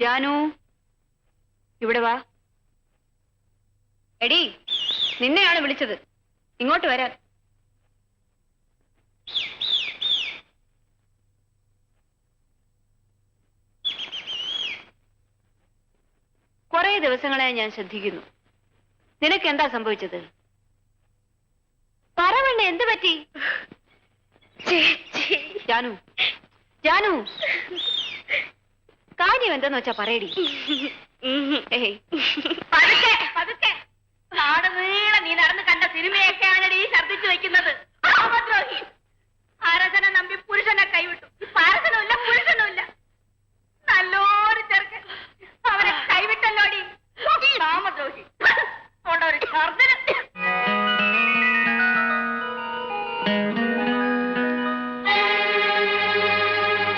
ജാനു, ഇവിടെ വാ. എടി, നിന്നെയാണ് വിളിച്ചത്. ഇങ്ങോട്ട് വരാൻ. കുറെ ദിവസങ്ങളായി ഞാൻ ശ്രദ്ധിക്കുന്നു. നിനക്ക് എന്താ സംഭവിച്ചത്? പറവണ്ട, എന്ത് പറ്റി? ജാനു, ജാനു, കാര്യം എന്താന്ന് വെച്ചാ പറയടി. നാട് നീളെ നീ നടന്ന് കണ്ട സിനിമയൊക്കെയാണ് ഈ ഛർദ്ദിച്ചു വെക്കുന്നത്. രാമദ്രോഹി അരസനെ നമ്പി പുരുഷനെ കൈവിട്ടു. ഇപ്പൊ അരസനുമില്ല പുരുഷനുമില്ല. നല്ലൊരു ചെറുക്കൻ അവനെ കൈവിട്ടല്ലോടി. രാമദ്രോഹി കൊണ്ടൊരു ഛർദ്ദന.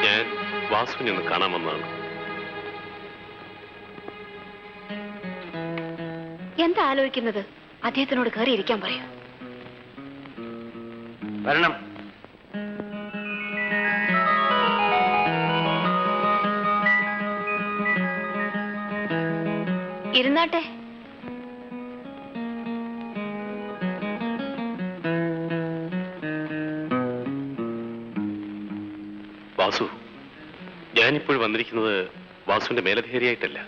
ഞാൻ വാസുവിനെ ഒന്ന് കാണാമെന്നാണ്. എന്താ ആലോചിക്കുന്നത്? അദ്ദേഹത്തിനോട് കയറിയിരിക്കാൻ പറയൂ. വരണം. ഇരുന്നാട്ടെ. വാസു, ഞാനിപ്പോൾ വന്നിരിക്കുന്നത് വാസുവിന്റെ മേലധികാരിയായിട്ടല്ല.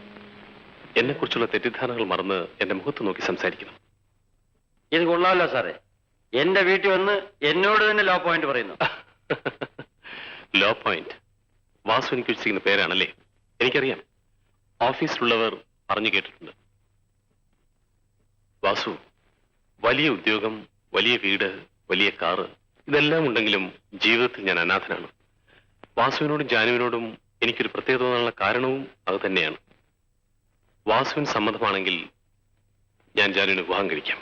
എന്നെക്കുറിച്ചുള്ള തെറ്റിദ്ധാരണകൾ മറന്ന് എന്റെ മുഖത്ത് നോക്കി സംസാരിക്കണം. ഇത് കൊള്ളാമല്ലോ സാറേ. എന്റെ വീട്ടിൽ വന്ന് എന്നോട് തന്നെ ലോ പോയിന്റ് പറയുന്നു. ലോ പോയിന്റ് വാസു എനിക്ക് വെച്ചിരിക്കുന്ന പേരാണല്ലേ? എനിക്കറിയാം, ഓഫീസിലുള്ളവർ പറഞ്ഞു കേട്ടിട്ടുണ്ട്. വാസു, വലിയ ഉദ്യോഗം, വലിയ വീട്, വലിയ കാറ്, ഇതെല്ലാം ഉണ്ടെങ്കിലും ജീവിതത്തിൽ ഞാൻ അനാഥനാണ്. വാസുവിനോടും ജാനുവിനോടും എനിക്കൊരു പ്രത്യേകത തോന്നാനുള്ള കാരണവും അത് തന്നെയാണ്. വാസുവിന് സമ്മതമാണെങ്കിൽ ഞാൻ ജാനുവിനെ വിവാഹം കഴിക്കാം.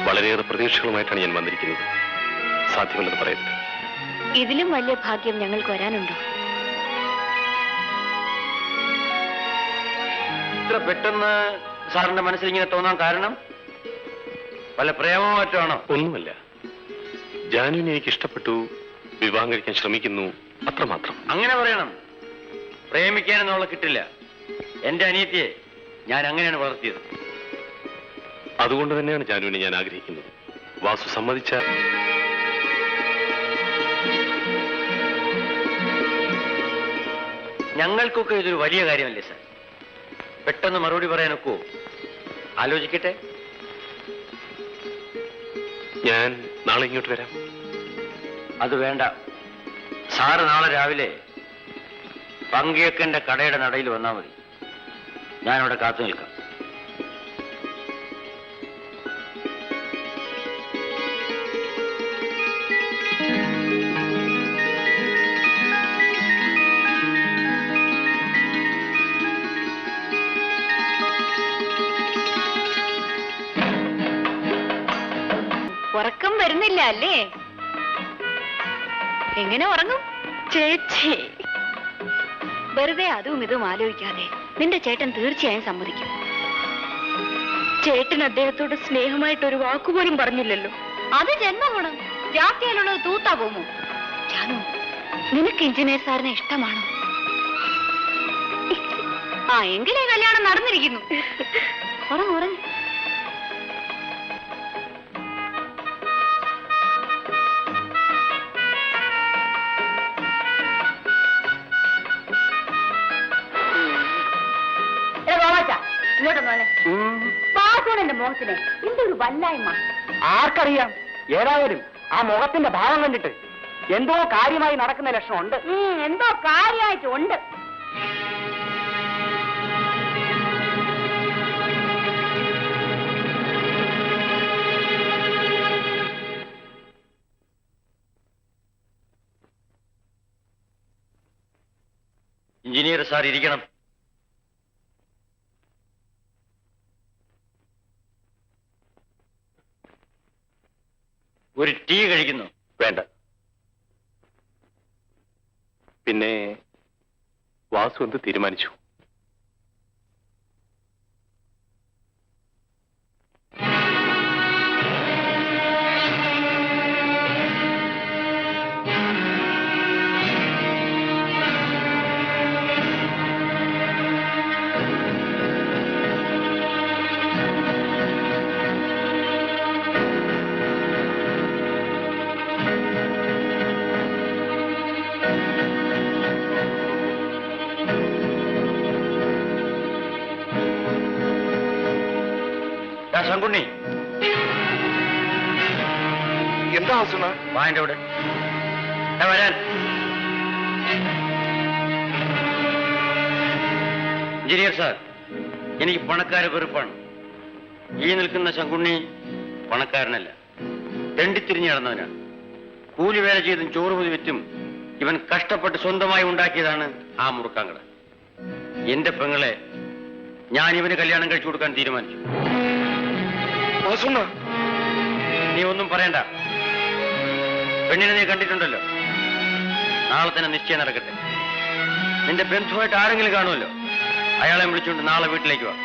വളരെയേറെ പ്രതീക്ഷകളുമായിട്ടാണ് ഞാൻ വന്നിരിക്കുന്നത്. സാധ്യമല്ലെന്ന് പറയരുത്. ഇതിലും വലിയ ഭാഗ്യം ഞങ്ങൾക്ക് വരാനുണ്ടോ? ഇത്ര പെട്ടെന്ന് സാറിന്റെ മനസ്സിൽ ഇങ്ങനെ തോന്നാൻ കാരണം വല്ല പ്രേമോ മറ്റോ ആണോ? ഒന്നുമല്ല, ജാനുവിനെ എനിക്ക് ഇഷ്ടപ്പെട്ടു, വിവാഹം കഴിക്കാൻ ശ്രമിക്കുന്നു, അത്രമാത്രം. അങ്ങനെ പറയണം. പ്രേമിക്കാനെന്നുള്ള കിട്ടില്ല. എന്റെ അനിയത്തിയെ ഞാൻ അങ്ങനെയാണ് വളർത്തിയത്. അതുകൊണ്ട് തന്നെയാണ് ജാനുവിനെ ഞാൻ ആഗ്രഹിക്കുന്നത്. വാസു സമ്മതിച്ച ഞങ്ങൾക്കൊക്കെ ഇതൊരു വലിയ കാര്യമല്ലേ സാർ? പെട്ടെന്ന് മറുപടി പറയാനൊക്കോ? ആലോചിക്കട്ടെ. ഞാൻ നാളെ ഇങ്ങോട്ട് വരാം. അത് വേണ്ട. സാറ് നാളെ രാവിലെ പങ്കിയക്കന്റെ കടയുടെ നടയിൽ വന്നാൽ മതി. ഞാനവിടെ കാത്തു നിൽക്കാം. ഉറക്കം വരുന്നില്ല അല്ലേ? എങ്ങനെ ഉറങ്ങും ചേച്ചി? വെറുതെ അതും ഇതും ആലോചിക്കാതെ നിന്റെ ചേട്ടൻ തീർച്ചയായും സമ്മതിക്കും. ചേട്ടൻ അദ്ദേഹത്തോട് സ്നേഹമായിട്ടൊരു വാക്കുപോലും പറഞ്ഞില്ലല്ലോ. അത് ജന്മഗുണം. ജാത്തിയാലുള്ളത് തൂത്താ പോമോ? ജാനു, നിനക്ക് എഞ്ചിനീയർ സാറിനെ ഇഷ്ടമാണോ? ആ, എങ്കിലേ കല്യാണം നടന്നിരിക്കുന്നു. ഉറങ്ങ് ഉറങ്ങ്. വാസുവിന്റെ മുഖത്തിന് എന്തൊരു വല്ലായ്മ. ആർക്കറിയാം? ഏതായാലും ആ മുഖത്തിന്റെ ഭാവം കണ്ടിട്ട് എന്തോ കാര്യമായി നടക്കുന്ന ലക്ഷണമുണ്ട്. എന്തോ കാര്യമായിട്ടുണ്ട്. എഞ്ചിനീയർ സാർ ഇരിക്കണം. ഒരു ടീ കഴിക്കുന്നു? വേണ്ട. പിന്നെ വാസു എന്ത് തീരുമാനിച്ചു? ശങ്കുണ്ണി, എന്താ വാസുണ്ണ? വാ എന്റെ കൂടെ. വരാൻ. എഞ്ചിനീയർ സാർ, എനിക്ക് പണക്കാരെ വെറുപ്പാണ്. ഈ നിൽക്കുന്ന ശങ്കുണ്ണി പണക്കാരനല്ല, തെണ്ടിത്തിരിഞ്ഞ് നടന്നവനാണ്. കൂലിവേല ചെയ്തും ചോറ് പൊതി വിറ്റും ഇവൻ കഷ്ടപ്പെട്ട് സ്വന്തമായി ഉണ്ടാക്കിയതാണ് ആ മുറുക്കാങ്കട. എന്റെ പെങ്ങളെ ഞാൻ ഇവന് കല്യാണം കഴിച്ചു കൊടുക്കാൻ തീരുമാനിച്ചു. വാസുണ്ണ, നീ ഒന്നും പറയണ്ട. പെണ്ണിനെ നീ കണ്ടിട്ടുണ്ടല്ലോ. നാളെ തന്നെ നിശ്ചയം നടക്കട്ടെ. നിന്റെ ബന്ധുവായിട്ട് ആരെങ്കിലും കാണുമല്ലോ, അയാളെ വിളിച്ചുകൊണ്ട് നാളെ വീട്ടിലേക്ക് വാ.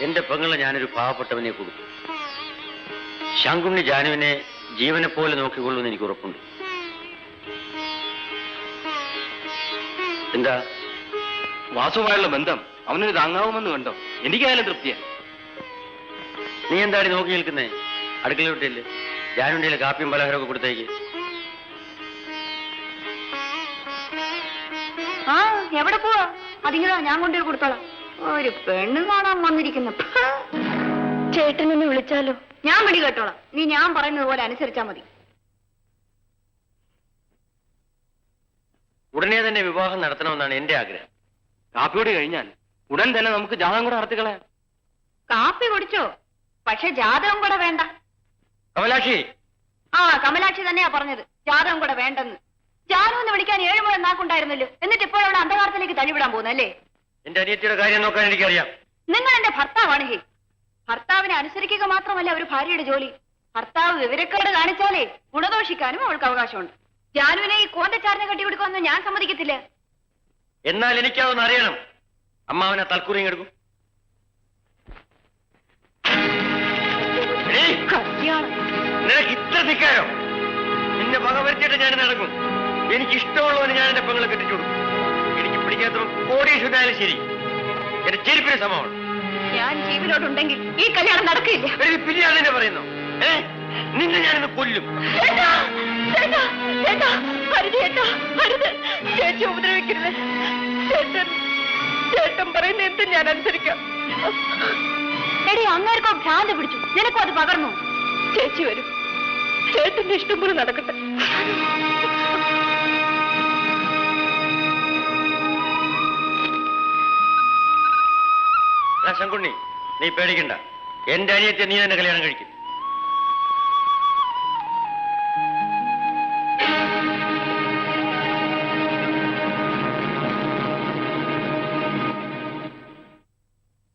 എന്റെ പെങ്ങളെ ഞാനൊരു പാവപ്പെട്ടവനെ കൊടുത്തു. ശങ്കുണ്ണി ജാനുവിനെ ജീവനെ പോലെ നോക്കിക്കൊള്ളുമെന്ന് എനിക്ക് ഉറപ്പുണ്ട്. എന്താ? വാസുവായുള്ള ബന്ധം അവനൊരു താങ്ങാവുമെന്ന് കണ്ടോ? എനിക്കായാലും തൃപ്തിയാണ്. നീ എന്താടി നോക്കി നിൽക്കുന്നേ? അടുക്കള വിട്ടില്ലേ? ജാനുവിന്റെ കാപ്പിയും പലഹാരമൊക്കെ കൊടുത്തേക്ക്. ആ എവിടെ പോവാ? അതിങ്ങനെ ഞാൻ കൊണ്ടുപോയി കൊടുത്തോളാം. ഒരു പെണ്ണ് കാണാൻ വന്നിരിക്കുന്നു. ചേട്ടനൊന്ന് വിളിച്ചാലോ? ഞാൻ പിടി കേട്ടോളാം. നീ ഞാൻ പറയുന്നത് പോലെ അനുസരിച്ചാ മതി. ഉടനെ തന്നെ വിവാഹം നടത്തണമെന്നാണ് എന്റെ ആഗ്രഹം. കാപ്പിയോട് കഴിഞ്ഞാൽ ഉടൻ തന്നെ നമുക്ക് ജാതകം കൂടെ നടത്തിക്കളയാം. കാപ്പി കുടിച്ചോ, പക്ഷെ ജാതകം കൂടെ വേണ്ട. കമലാക്ഷി. ആ കമലാക്ഷി തന്നെയാ പറഞ്ഞത്, ജാതകം കൂടെ വേണ്ടെന്ന്. ജാനുവെന്ന് വിളിക്കാൻ 7 മുഴം നാക്കുണ്ടായിരുന്നല്ലോ, എന്നിട്ട് ഇപ്പോൾ അവിടെ അന്ധകാരത്തിലേക്ക് തള്ളിവിടാൻ പോകുന്നല്ലേ? എന്റെ അനിയത്തിയുടെ കാര്യം നോക്കാൻ എനിക്കറിയാം. നിങ്ങൾ എന്റെ ഭർത്താവാണ്. ഹേ, ഭർത്താവിനെ അനുസരിക്കുക മാത്രമല്ല ഒരു ഭാര്യയുടെ ജോലി. ഭർത്താവ് വിവരക്കേട് കാണിച്ചാലേ ഗുണദോഷിക്കാനും അവൾക്ക് അവകാശമുണ്ട്. ജാനുവിനെ ഈ കോന്തച്ചാറിനെ കെട്ടിക്കൊടുക്കുമെന്ന് ഞാൻ സമ്മതിക്കത്തില്ല. എന്നാൽ എനിക്കതൊന്ന് അറിയണം. അമ്മാവനെ തൽക്കുറിയും എടുക്കും. നിനക്ക് ഇത്ര ധിക്കാരോ? നിന്നെ വക വരുത്തിയിട്ട് ഞാൻ നടക്കും. എനിക്ക് ഇഷ്ടമുള്ളവന് ഞാൻ എന്റെ പെങ്ങളെ കെട്ടിച്ചു കൊടുക്കും. എനിക്ക് പിടിക്കാത്തവൻ കോടീശ്വരനായാലും ശരി, എന്റെ ചെരുപ്പിന് സമമാണ്. ഞാൻ ജീവനോടുണ്ടെങ്കിൽ ഈ കല്യാണം നടക്കില്ല. പിന്നെ അതിനെ പറയുന്നു. നിന്നെ ഞാനിന്ന് കൊല്ലും. ചേച്ചി ഉപദ്രവിക്കരുത്. ചേട്ടൻ പറയുന്ന എന്തും ഞാൻ അനുസരിക്കാം. എടി അങ്ങേർക്കോ ഭ്രാന്ത് പിടിച്ചു, നിനക്കോ അത് പകർന്നു. ചേച്ചി വരും, ചേട്ടന്റെ ഇഷ്ടം പോലെ നടക്കട്ടെ. ശങ്കുണ്ണി, നീ പേടിക്കണ്ട. എന്റെ അനിയത്തെ നീ തന്നെ കല്യാണം കഴിക്കും.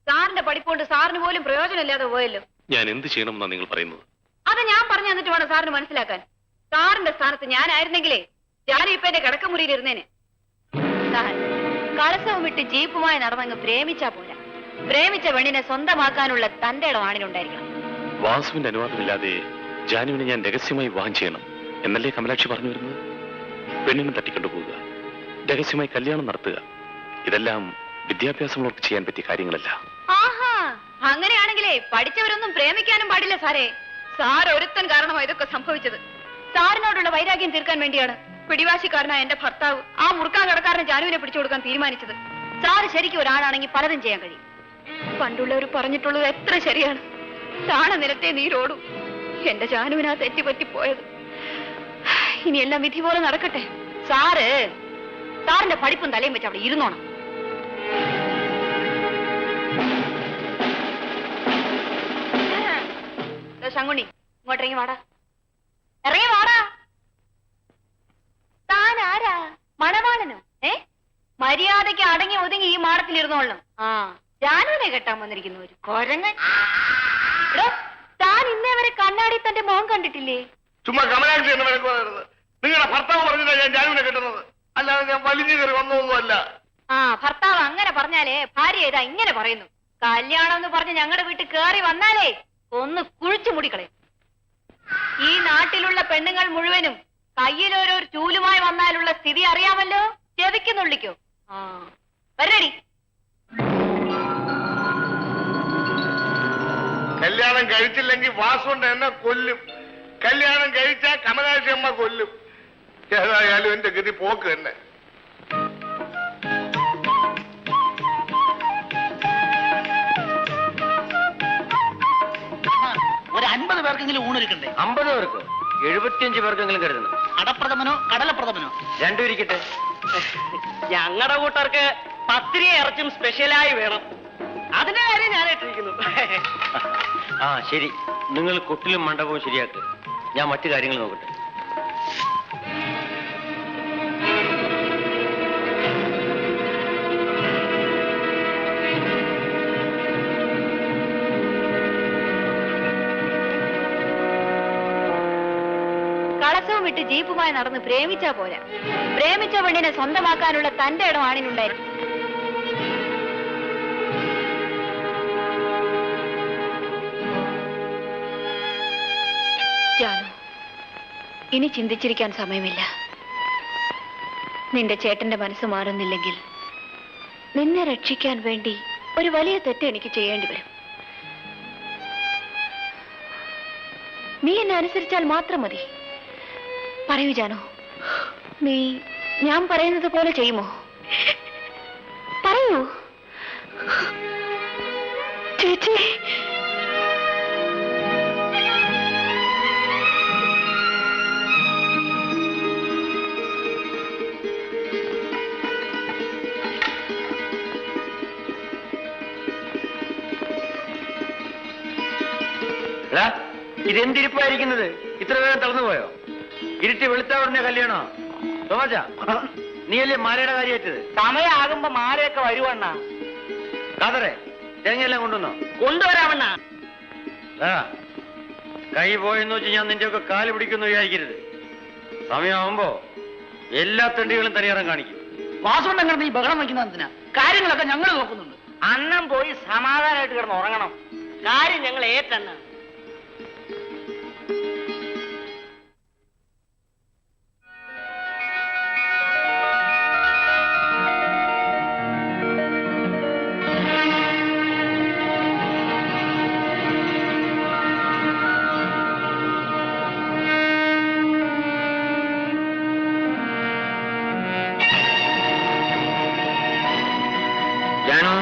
സാറിന്റെ പഠിപ്പുകൊണ്ട് സാറിന് പോലും പ്രയോജനമില്ലാതെ പോയല്ലോ. ഞാൻ എന്ത് ചെയ്യണമെന്നാണ് നിങ്ങൾ പറയുന്നത്? അത് ഞാൻ പറഞ്ഞു തന്നിട്ട് വേണം സാറിന് മനസ്സിലാക്കാൻ. സാറിന്റെ സ്ഥാനത്ത് ഞാനായിരുന്നെങ്കിലേ ഞാൻ ഇപ്പൊ എന്റെ കിടക്കമുറിയിൽ ഇരുന്നേനെ. സാർ കളസവും വിട്ട് ജീപ്പുമായി നടന്നങ്ങ് പ്രേമിച്ചാ പോരാ. പ്രേമിച്ച പെണ്ണിനെ സ്വന്തമാക്കാനുള്ള തന്റെ ഇടം ആണിനുണ്ടായിരിക്കണം. വാസുവിന്റെ അനുവാദമില്ലാതെ ജാനുവിനെ ഞാൻ രഹസ്യമായി വിവാഹം ചെയ്യണം എന്നല്ലേ കമലാക്ഷി പറഞ്ഞു വരുന്നത്? പെണ്ണിനെ തട്ടിക്കൊണ്ടു പോവുക, രഹസ്യമായി കല്യാണം നടത്തുക, ഇതെല്ലാം വിദ്യാഭ്യാസമുള്ളവർക്ക് ചെയ്യാൻ പറ്റിയ കാര്യങ്ങളല്ല. ആഹാ, അങ്ങനെയാണെങ്കിലേ പഠിച്ചവരൊന്നും പ്രേമിക്കാനും പാടില്ല സാറേ. സാർ ഒരുത്തൻ കാരണമാണ് ഇതൊക്കെ സംഭവിച്ചത്. സാറിനോടുള്ള വൈരാഗ്യം തീർക്കാൻ വേണ്ടിയാണ് പിടിവാശിക്കാരനായ എന്റെ ഭർത്താവ് ആ മുറുക്കാൻ കടക്കാരനെ ജാനുവിനെ പിടിച്ചു കൊടുക്കാൻ തീരുമാനിച്ചത്. സാറ് ശരിക്കും ഒരാളാണെങ്കിൽ പലതും ചെയ്യാൻ കഴിയും. പണ്ടുള്ളവർ പറഞ്ഞിട്ടുള്ളത് എത്ര ശരിയാണ്. താണ നിലത്തെ നീരോടും. എന്റെ ജാനുവിനാ തെറ്റുപറ്റിപ്പോയത്. ഇനിയെല്ലാം വിധി പോലെ നടക്കട്ടെ. സാറിന്റെ പഠിപ്പും തലയും വെച്ച് അവിടെ ഇരുന്നോണം. ശങ്കുണ്ണി, ഇങ്ങോട്ട് ഇറങ്ങി വാടാ. ഇറങ്ങി വാടാ. താൻ ആരാ? മണവാളനോ? മര്യാദയ്ക്ക് അടങ്ങി ഒതുങ്ങി ഈ മാടത്തിലിരുന്നോളണം. ആ, ജാനുവിനെ കെട്ടാൻ വന്നിരിക്കുന്നു ഒരു കൊരങ്ങൻ. താൻ ഇന്നേ വരെ കണ്ണാടി തന്റെ മുഖം കണ്ടിട്ടില്ലേ? ചുമ്മാ കമലാക്ഷി എന്ന് വിലക്കുവായിരുന്നു. നിങ്ങളുടെ ഭർത്താവ് പറഞ്ഞില്ല ഞാൻ ജാനുവിനെ കെട്ടുന്നത്, അല്ലാതെ ഞാൻ വലിഞ്ഞു കയറി വന്നതൊന്നുമല്ല. ആ, ഭർത്താവ് അങ്ങനെ പറഞ്ഞാലേ ഭാര്യ ഇതാ ഇങ്ങനെ പറയുന്നു. കല്യാണം എന്ന് പറഞ്ഞ് ഞങ്ങളുടെ വീട്ടിൽ കേറി വന്നാലേ ഒന്ന് കുഴിച്ചു മുടിക്കളയും. ഈ നാട്ടിലുള്ള പെണ്ണുങ്ങൾ മുഴുവനും കയ്യിലോരോ ചൂലുമായി വന്നാലുള്ള സ്ഥിതി അറിയാമല്ലോ. ചെവിക്കുന്നുള്ളിക്കോ? ആ, വരടി. കല്യാണം കഴിച്ചില്ലെങ്കിൽ വാസുണ്ട് എന്നെ കൊല്ലും. കല്യാണം കഴിച്ചാൽ കമലാക്ഷി അമ്മ കൊല്ലും. ഏതായാലും എന്റെ ഗതി പോക്ക് തന്നെ. ഒരു 50 പേർക്കെങ്കിലും ഊണൊരുക്കണ്ടേ? 50 പേർക്കോ? 75 പേർക്കെങ്കിലും കരുതണം. അടപ്രഥമനോ കടലപ്രഥമനോ? രണ്ടും ഇരിക്കട്ടെ. ഞങ്ങളുടെ കൂട്ടർക്ക് പത്തിരി ഇറച്ചും സ്പെഷ്യലായി വേണം. അതിന്റെ കാര്യം ഞാൻ ഇട്ടിരിക്കുന്നു. ആ ശരി, നിങ്ങൾ കൊട്ടിലും മണ്ഡപവും ശരിയാക്ക്. ഞാൻ മറ്റു കാര്യങ്ങൾ നോക്കട്ടെ. കളസവും വിട്ട് ജീപ്പുമായി നടന്ന് പ്രേമിച്ചാ പോരാ, പ്രേമിച്ച പെണ്ണിനെ സ്വന്തമാക്കാനുള്ള തന്റെ ഇടം ആണിനുണ്ടായിരുന്നു. ജാനു, ഇനി ചിന്തിച്ചിരിക്കാൻ സമയമില്ല. നിന്റെ ചേട്ടന്റെ മനസ്സ് മാറുന്നില്ലെങ്കിൽ നിന്നെ രക്ഷിക്കാൻ വേണ്ടി ഒരു വലിയ തെറ്റ് എനിക്ക് ചെയ്യേണ്ടി വരും. നീ എന്നെ അനുസരിച്ചാൽ മാത്രം മതി. പറയൂ ജാനു, നീ ഞാൻ പറയുന്നത് പോലെ ചെയ്യുമോ? പറയൂ ചേച്ചി. ഇതെന്തിരിപ്പായിരിക്കുന്നത്? ഇത്ര വേഗം തളർന്നുപോയോ? ഇരുട്ടി വെളുത്ത ഉടനെ കല്യാണോ? തോമച്ച, നീയല്ലേ മാലയുടെ കാര്യമായിട്ടത്? സമയമാകുമ്പോ മാലയൊക്കെ വരുവണ്ണ. കാതറെ, തേങ്ങയെല്ലാം കൊണ്ടുവന്നോ? കൊണ്ടുവരാമണ്ണ. കൈ പോയെന്ന് വെച്ച് ഞാൻ നിന്റെയൊക്കെ കാല് പിടിക്കുന്നു വിചാരിക്കരുത്. സമയമാകുമ്പോ എല്ലാ തെണ്ടികളും തനിയാറാൻ കാണിക്കും. വാസുണ്ടെങ്കിൽ നീ ബഹളം വയ്ക്കുന്നതിനാ? കാര്യങ്ങളൊക്കെ ഞങ്ങൾ നോക്കുന്നുണ്ട്. അന്നം പോയി സമാധാനമായിട്ട് കിടന്ന് ഉറങ്ങണം. കാര്യം ഞങ്ങൾ ഏറ്റെണ്ണ. ജാനു,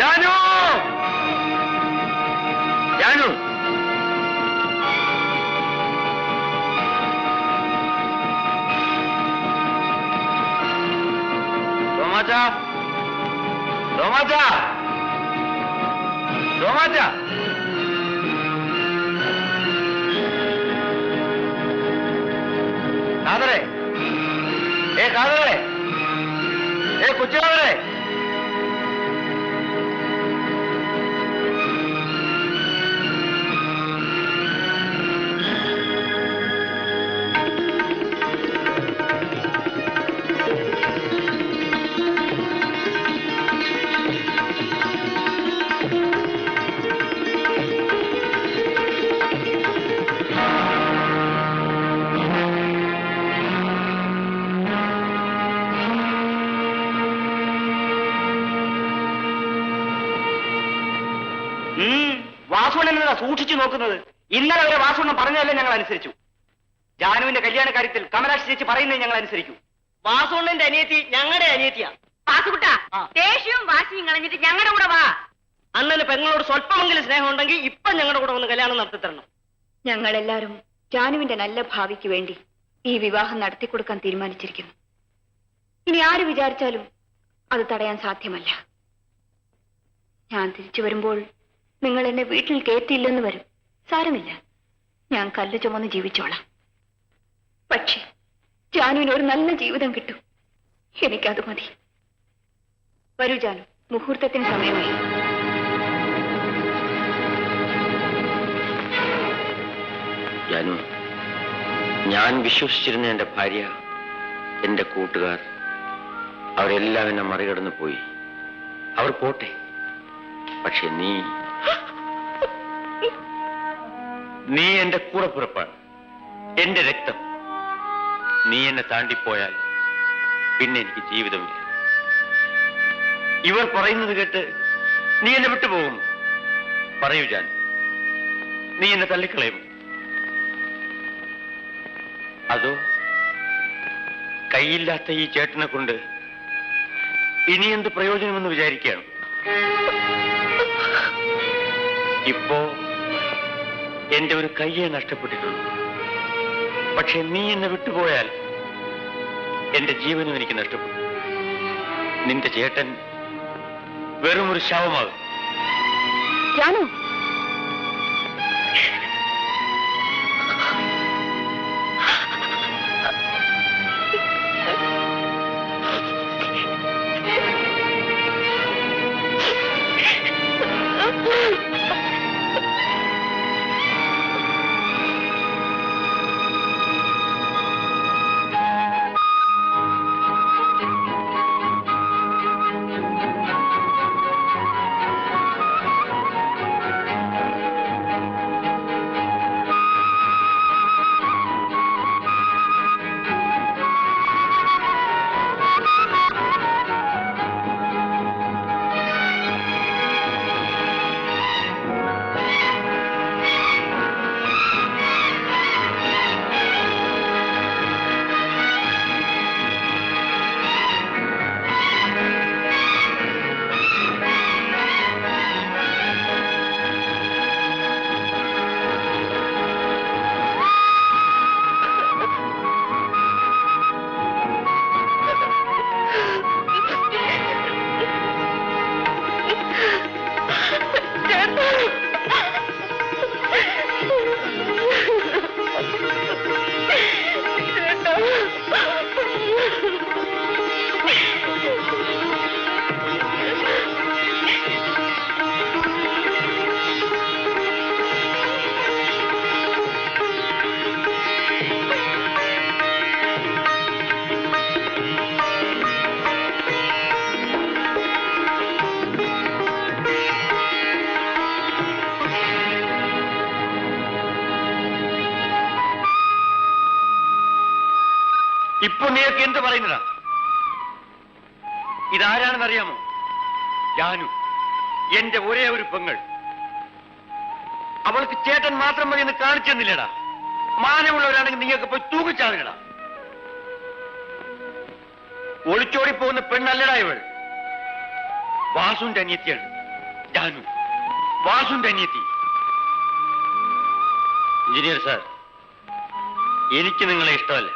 ജാനു, ജാനു, തോമാച്ച, തോമാച്ച, തോമാച്ച. കാതറെ, കാതറെ, കൊച്ചു കാതറെ. വാസുണ്ണൻ സൂക്ഷിച്ചു നോക്കുന്നത്? ഇന്നലെ വരെ വാസുണ്ണൻ പറഞ്ഞതല്ലേ ഞങ്ങൾ അനുസരിച്ചു. ജാനുവിന്റെ കല്യാണ കാര്യത്തിൽ കമലാക്ഷി ചേച്ചി പറയുന്നത് ഞങ്ങൾ അനുസരിക്കും. വാസുണ്ണന്റെ അനിയത്തി ഞങ്ങളുടെ അനിയത്തിയാ. വാസുകുട്ടാ, ദേഷ്യവും വാശിയും കളഞ്ഞിട്ട് ഞങ്ങളുടെ കൂടെ വാ. അണ്ണന് പെങ്ങളോട് സ്വല്പമെങ്കിലും സ്നേഹം ഉണ്ടെങ്കിൽ ഇപ്പൊ ഞങ്ങളുടെ കൂടെ ഒന്ന് കല്യാണം നടത്തി തരണം. ഞങ്ങളെല്ലാവരും ജാനുവിന്റെ നല്ല ഭാവിക്ക് വേണ്ടി ഈ വിവാഹം നടത്തിക്കൊടുക്കാൻ തീരുമാനിച്ചിരിക്കുന്നു. ഇനി ആര് വിചാരിച്ചാലും അത് തടയാൻ സാധ്യമല്ല. ഞാൻ തിരിച്ചു വരുമ്പോൾ നിങ്ങൾ എന്നെ വീട്ടിൽ കയറ്റിയില്ലെന്ന് വരും. സാരമില്ല, ഞാൻ കല്ല് ചുമന്ന് ജീവിച്ചോളാം. പക്ഷേ ജാനുവിന് ഒരു നല്ല ജീവിതം കിട്ടും. എനിക്കത് മതി. വരൂ ജാനു, മുഹൂർത്തത്തിന് സമയമായി. ജാനു, ഞാൻ വിശ്വസിച്ചിരുന്ന എന്റെ ഭാര്യ, എന്റെ കൂട്ടുകാർ, അവരെല്ലാം എന്നെ മറികടന്നു പോയി. അവർ പോട്ടെ. പക്ഷെ നീ എന്റെ കൂടപ്പിറപ്പാണ്, എന്റെ രക്തം. നീ എന്നെ താണ്ടിപ്പോയാൽ പിന്നെ എനിക്ക് ജീവിതമില്ല. ഇവർ പറയുന്നത് കേട്ട് നീ എന്നെ വിട്ടുപോകും? പറയൂ ജാൻ, നീ എന്നെ തള്ളിക്കളയും? അതോ കൈയില്ലാത്ത ഈ ചേട്ടനെ കൊണ്ട് ഇനി എന്ത് പ്രയോജനമെന്ന് വിചാരിക്കുകയാണ്? ഇപ്പോ എന്റെ ഒരു കയ്യെ നഷ്ടപ്പെട്ടിട്ടുള്ളൂ. പക്ഷെ നീ എന്നെ വിട്ടുപോയാൽ എന്റെ ജീവനും എനിക്ക് നഷ്ടപ്പെടും. നിന്റെ ചേട്ടൻ വെറും ഒരു ശവമാകും. ജാനു, ഇപ്പൊ നീയൊക്കെ എന്ത് പറയുന്നതാ? ഇതാരാണെന്നറിയാമോ? ജാനു, എന്റെ ഒരേ ഒരു പെങ്ങൾ. അവൾക്ക് ചേട്ടൻ മാത്രം മതി എന്ന് കാണിച്ചെന്നില്ലടാ. മാനമുള്ളവരാണെങ്കിൽ നിങ്ങൾക്ക് പോയി തൂക്കിച്ചാവില്ലടാ. ഒളിച്ചോടി പോകുന്ന പെണ്ണല്ലടാ ഇവൾ. വാസുവിന്റെ അനിയത്തിയാണ് ജാനു, വാസുവിന്റെ അനിയത്തി. എഞ്ചിനീയർ സാർ, എനിക്ക് നിങ്ങളെ ഇഷ്ടമല്ല.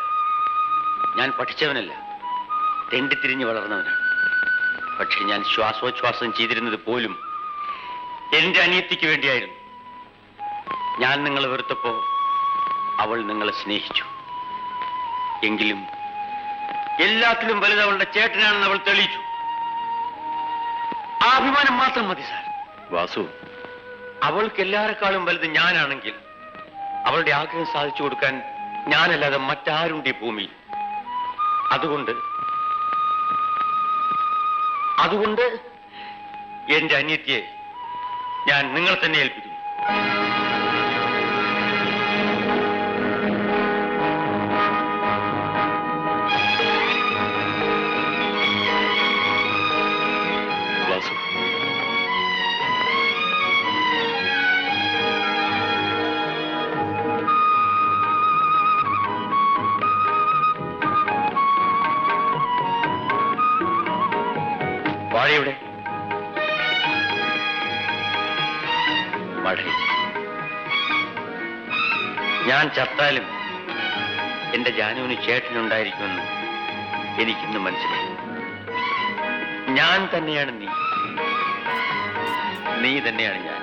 ഞാൻ പഠിച്ചവനല്ല, തെണ്ടിത്തിരിഞ്ഞ് വളർന്നവനാണ്. പക്ഷെ ഞാൻ ശ്വാസോച്ഛ്വാസം ചെയ്തിരുന്നത് പോലും എന്റെ അനിയത്തിക്ക് വേണ്ടിയായിരുന്നു. ഞാൻ നിങ്ങളെ വെറുത്തപ്പോ അവൾ നിങ്ങളെ സ്നേഹിച്ചു. എങ്കിലും എല്ലാത്തിലും വലുത് അവളുടെ ചേട്ടനാണെന്ന് അവൾ തെളിയിച്ചു. ആ അഭിമാനം മാത്രം മതി സാർ. വാസു, അവൾക്ക് എല്ലാരെക്കാളും വലുത് ഞാനാണെങ്കിൽ അവളുടെ ആഗ്രഹം സാധിച്ചു കൊടുക്കാൻ ഞാനല്ലാതെ മറ്റാരുണ്ട് ഈ ഭൂമിയിൽ? അതുകൊണ്ട് എന്റെ അനിയത്തിയെ ഞാൻ നിങ്ങൾ തന്നെ ഏൽപ്പിക്കുന്നു. വാസു, വാഴയുടെ മഴ. ഞാൻ ചത്താലും എന്റെ ജാനുവിന് ചേട്ടനുണ്ടായിരിക്കുമെന്ന് എനിക്കിന്ന് മനസ്സിലായി. ഞാൻ തന്നെയാണ് നീ, നീ തന്നെയാണ് ഞാൻ.